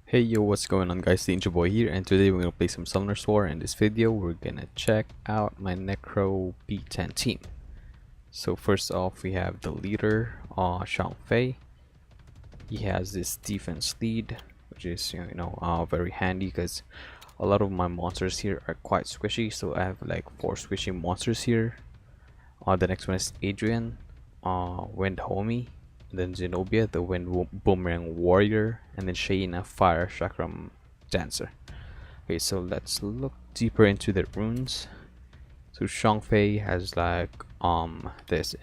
Hey yo, what's going on guys, the Ninja Boy here, and today we're gonna play some Summoner's War. In this video we're gonna check out my Necro B10 team. So first off we have the leader, Shang Fei. He has this defense lead, which is very handy because a lot of my monsters here are quite squishy, so I have like 4 squishy monsters here. The next one is Adrian, Wind Homie, then Zenobia, the Wind Boomerang Warrior, and then Shayna, Fire Chakram Dancer. Okay, so let's look deeper into the runes. So Shangfei has like this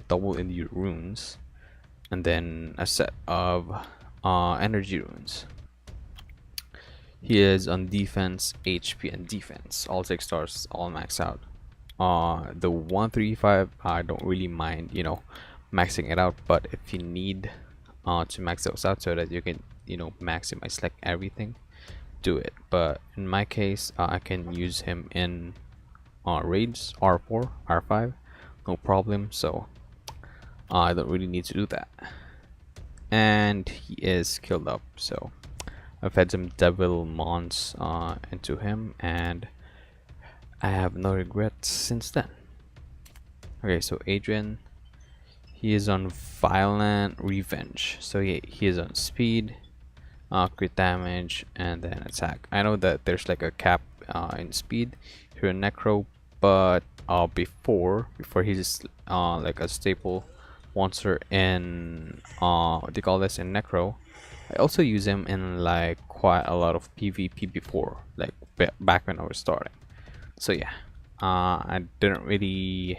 double endure runes, and then a set of energy runes. He is on defense, HP, and defense. All 6 stars, all max out. The 135, I don't really mind, maxing it out, but if you need to max those out so that you can, maximize like everything, do it. But in my case, I can use him in raids, R4, R5, no problem. So I don't really need to do that. And he is skilled up, so I've had some devil mons into him, and I have no regrets since then. Okay, so Adrian, he is on Violent Revenge. So he is on speed, crit damage, and then attack. I know that there's like a cap in speed here in Necro, but before he's like a staple monster in what do you call this, in Necro. I also use him in like quite a lot of PvP before, like back when I was starting. So yeah, I didn't really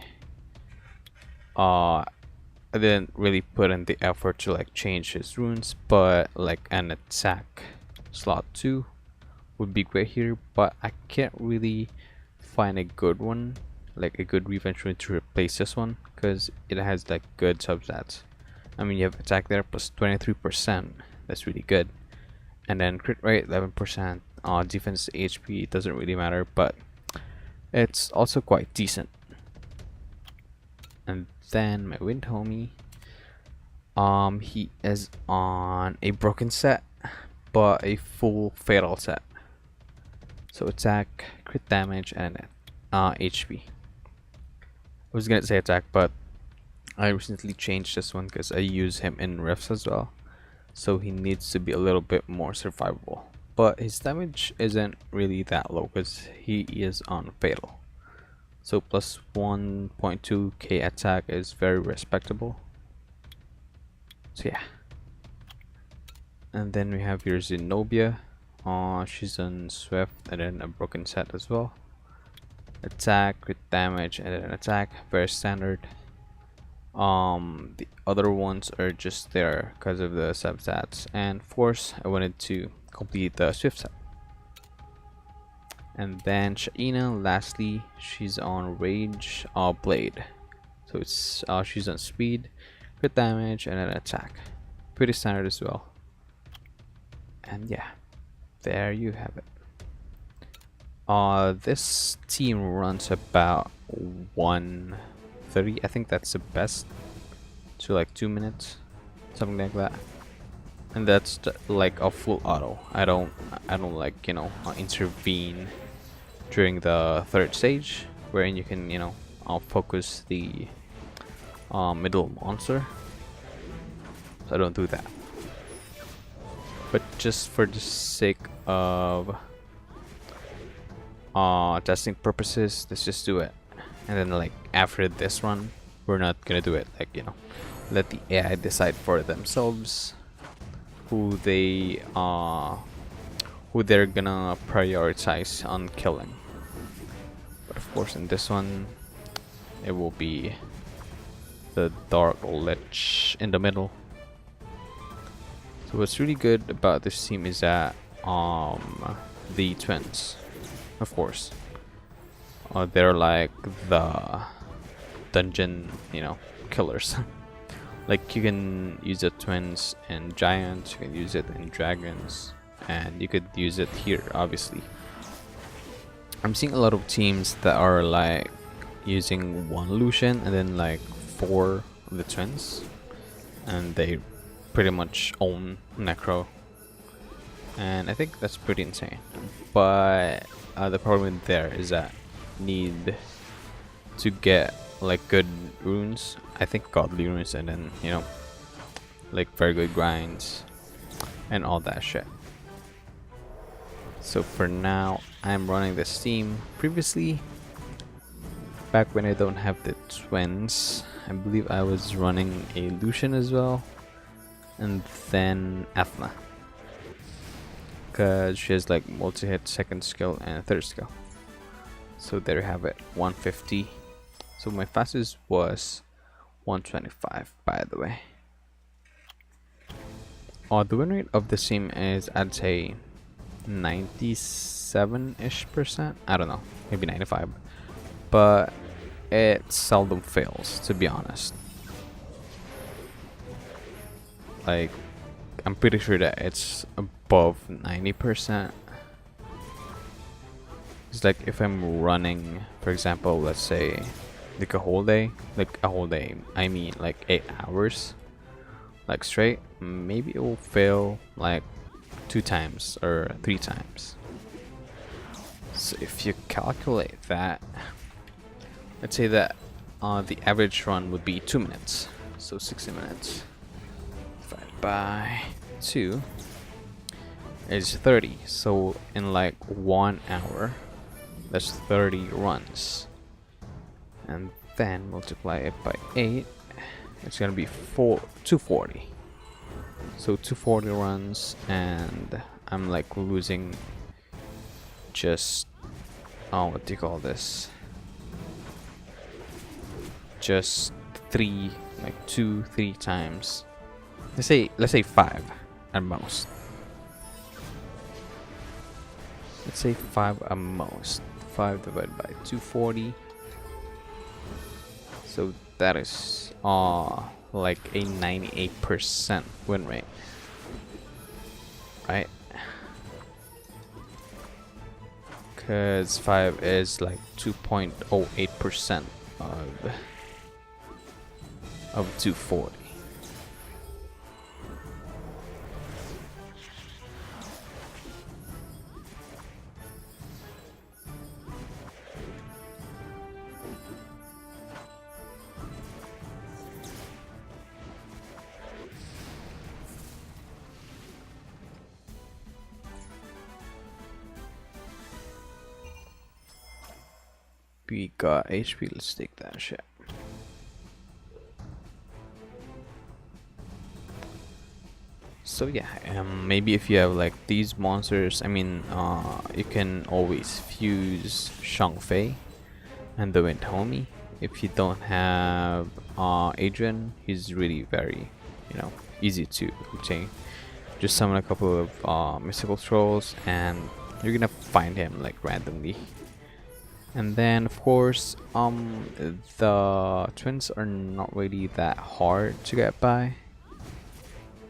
put in the effort to like change his runes, but like an attack slot 2 would be great here, but I can't really find a good one, like a good revenge rune to replace this one, because it has like good substats. I mean, you have attack there plus 23%, that's really good, and then crit rate 11%, defense HP doesn't really matter, but it's also quite decent. And then my Wind Homie, he is on a broken set but a full fatal set, so attack, crit damage, and HP. I was gonna say attack, but I recently changed this one because I use him in rifts as well, so he needs to be a little bit more survivable, but his damage isn't really that low because he is on fatal. So plus 1.2k attack is very respectable. So yeah. And then we have here Zenobia. She's on Swift and then a broken set as well. Attack, crit damage, and then attack, very standard. The other ones are just there because of the substats. And Force, I wanted to complete the Swift set. And then Shaina, lastly, she's on Rage Blade. So it's she's on speed, crit damage, and an attack. Pretty standard as well. And yeah, there you have it. This team runs about 1:30. I think that's the best. To like 2 minutes, something like that. And that's like a full auto. I don't like intervene during the 3rd stage, wherein you can focus the middle monster. So I don't do that, but just for the sake of testing purposes, let's just do it. And then like after this run, we're not gonna do it, like let the AI decide for themselves who they're gonna prioritize on killing. But of course in this one it will be the Dark Lich in the middle. So what's really good about this team is that the twins, of course, they're like the dungeon killers. Like you can use the twins in giants, you can use it in dragons, and you could use it here. Obviously I'm seeing a lot of teams that are like using 1 Lucian and then like 4 of the twins, and they pretty much own Necro. and I think that's pretty insane. But the problem there is that need to get like good runes. I think godly runes, and then like very good grinds and all that shit. So for now, I'm running this team. Previously, back when I don't have the twins, I believe I was running a Lucian as well, and then Athena, because she has like multi-hit, second skill, and third skill. So there you have it, 150. So my fastest was 125, by the way. The win rate of this team is, I'd say, 97-ish%. I don't know, maybe 95, but it seldom fails, to be honest. Like, I'm pretty sure that it's above 90%. It's like if I'm running, for example, let's say like a whole day, I mean like 8 hours, like straight, maybe it will fail like 2 times or 3 times. So if you calculate that, let's say that the average run would be 2 minutes, so 60 minutes divided by 2 is 30. So in like 1 hour, that's 30 runs, and then multiply it by 8, it's gonna be 240. So 240 runs, and I'm like losing just what do you call this, just 3 times. Let's say 5 at most. Let's say 5 at most. 5 divided by 240. So that is like a 98% win rate, right? Because 5 is like 2.08% of 240. We got HP, let's take that shit. So yeah, maybe if you have like these monsters, I mean, you can always fuse Shangfei and the Wind Homie. If you don't have Adrian, he's really very, easy to obtain. Just summon a couple of mystical trolls, and you're gonna find him like randomly. And then of course, the twins are not really that hard to get by,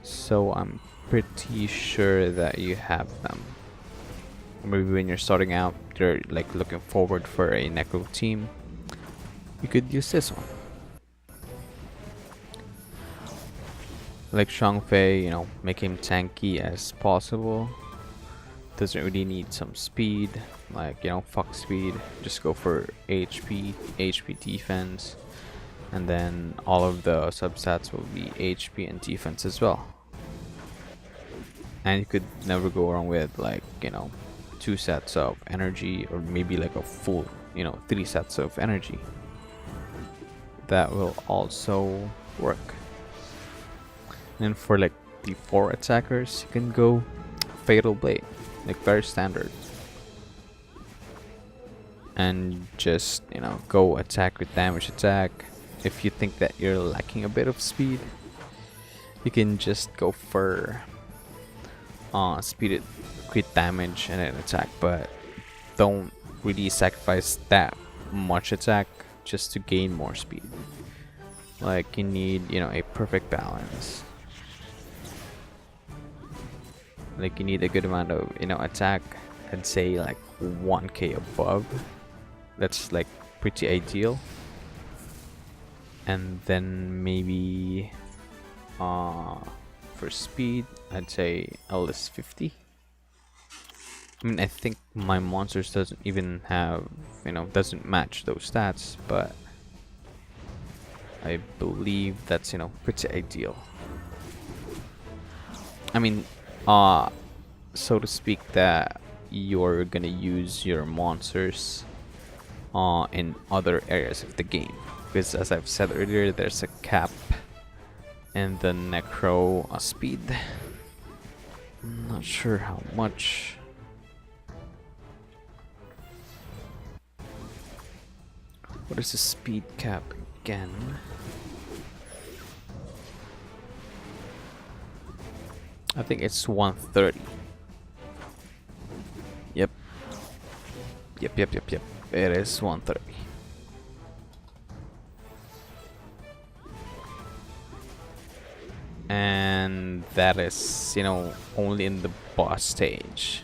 so I'm pretty sure that you have them. Maybe when you're starting out, you're like looking forward for a Necro team, you could use this one. Like Shangfei, make him tanky as possible. Doesn't really need some speed, like fuck speed, just go for HP defense, and then all of the substats will be HP and defense as well. And you could never go wrong with like 2 sets of energy, or maybe like a full 3 sets of energy. That will also work. And for like the 4 attackers, you can go Fatal Blade, like very standard, and just go attack with damage attack. If you think that you're lacking a bit of speed, you can just go for speeded crit damage and then attack, but don't really sacrifice that much attack just to gain more speed. Like you need a perfect balance. Like you need a good amount of attack. I'd say like 1k above, that's like pretty ideal. And then maybe for speed, I'd say LS 50 I mean, I think my monsters doesn't even have, doesn't match those stats, but I believe that's, pretty ideal. I mean, so to speak, that you're gonna use your monsters in other areas of the game, because as I've said earlier, there's a cap in the Necro speed. I'm not sure how much. What is the speed cap again? I think it's 130. Yep. Yep. It is 130. And that is, only in the boss stage.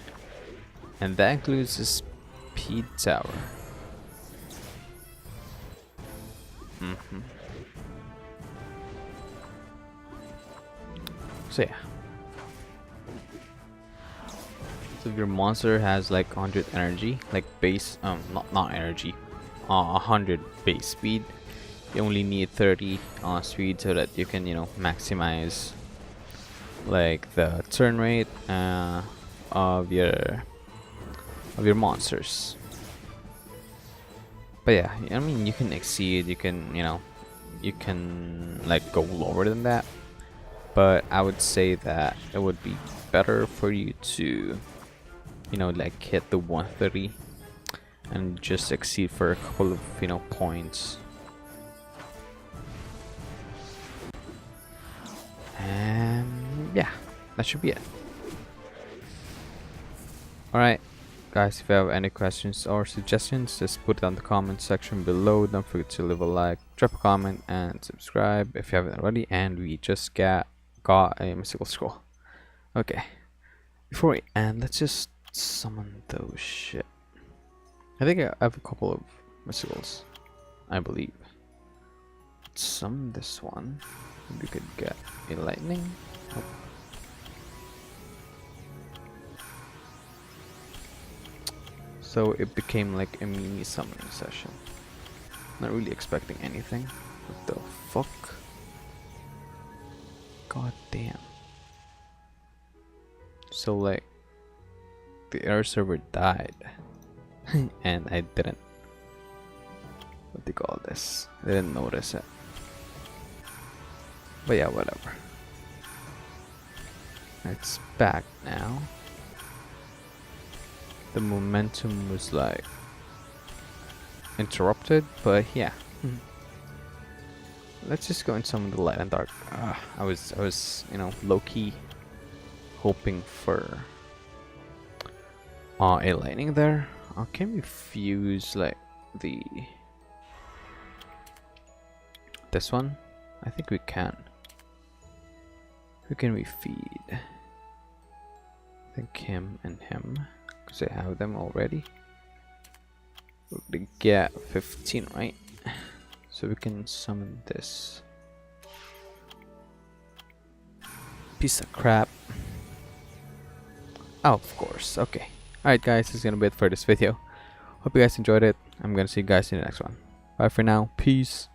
And that includes the speed tower. So yeah. So if your monster has like 100 energy, like base, not energy, 100 base speed, you only need 30 speed so that you can, maximize like the turn rate of your monsters. But yeah, I mean, you can exceed, you can, you can like go lower than that. But I would say that it would be better for you to, like hit the 130 and just exceed for a couple of, points. And yeah, that should be it. Alright, guys, if you have any questions or suggestions, just put it on the comment section below. Don't forget to leave a like, drop a comment, and subscribe if you haven't already. And we just got a mystical scroll. Okay, before we end, let's just summon those shit. I think I have a couple of mysticals, I believe. Let's summon this one. Maybe we could get a lightning. Oh. So it became like a mini summoning session. Not really expecting anything. What the fuck? God damn. So like the air server died and I didn't, what do you call this? I didn't notice it. But yeah, whatever. It's back now. The momentum was like interrupted, but yeah. Let's just go in some of the light and dark. I was low-key hoping for a lightning there. Can we fuse like this one? I think we can. Who can we feed? I think him and him, because I have them already. We're gonna get 15, right? So we can summon this piece of crap. Oh, of course. Okay. Alright guys, this is gonna be it for this video. Hope you guys enjoyed it. I'm gonna see you guys in the next one. Bye for now. Peace.